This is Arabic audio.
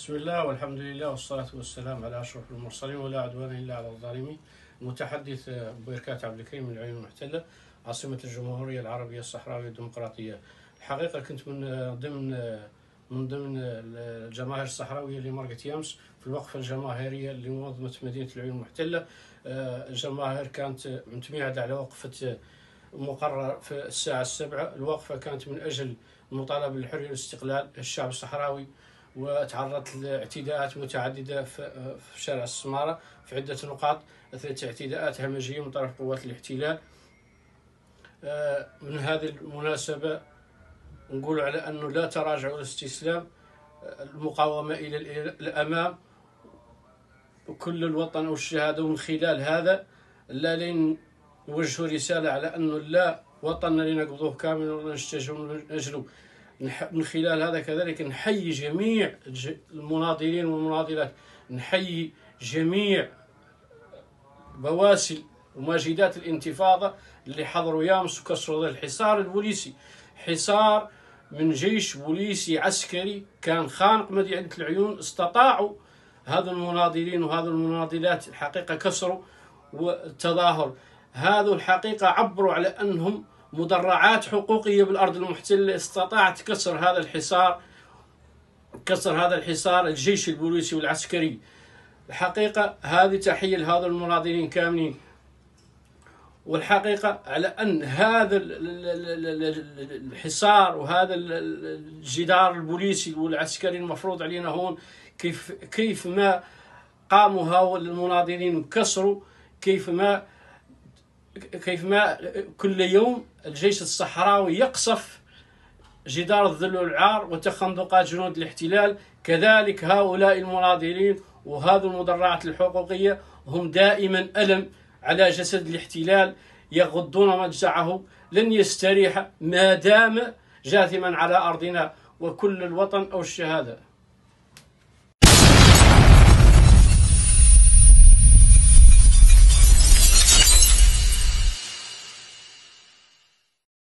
بسم الله والحمد لله والصلاة والسلام على أشرف المرسلين ولا عدوان إلا على الظالمين. المتحدث بركات عبد الكريم من العيون المحتلة عاصمة الجمهورية العربية الصحراوية الديمقراطية. الحقيقة كنت من ضمن الجماهير الصحراوية اللي مرقت يامس في الوقفة الجماهيرية لمنظمة مدينة العيون المحتلة. الجماهير كانت متميعدة على وقفة مقرر في الساعة 7. الوقفة كانت من أجل المطالبة بالحرية والاستقلال الشعب الصحراوي، وتعرضت لاعتداءات متعددة في شارع السمارة في عدة نقاط أثرت اعتداءات همجية من طرف قوات الاحتلال. من هذه المناسبة نقول على أنه لا تراجع ولا استسلام، المقاومة إلى الأمام، وكل الوطن والشهادة. ومن خلال هذا لا نوجه رسالة على أنه لا وطننا لنقبضوه كامل ولا نشتجه من أجله. من خلال هذا كذلك نحيي جميع المناضلين والمناضلات، نحيي جميع بواسل وماجدات الانتفاضة اللي حضروا يامس وكسروا الحصار البوليسي. حصار من جيش بوليسي عسكري كان خانق مدينة العيون. استطاعوا هذا المناضلين وهذا المناضلات الحقيقة كسروا والتظاهر. هذا الحقيقة عبروا على أنهم مدرعات حقوقية بالأرض المحتلة. استطاعت كسر هذا الحصار الجيش البوليسي والعسكري. الحقيقة هذه تحية لهذا المناضلين كاملين. والحقيقة على أن هذا الحصار وهذا الجدار البوليسي والعسكري المفروض علينا هون كيف ما قاموا هؤلاء المناضلين بكسروا، كيف ما كل يوم الجيش الصحراوي يقصف جدار الذل والعار وتخندقات جنود الاحتلال. كذلك هؤلاء المناضلين وهذه المدرعات الحقوقية هم دائما ألم على جسد الاحتلال، يغضون مجزعه، لن يستريح ما دام جاثما على أرضنا، وكل الوطن أو الشهادة.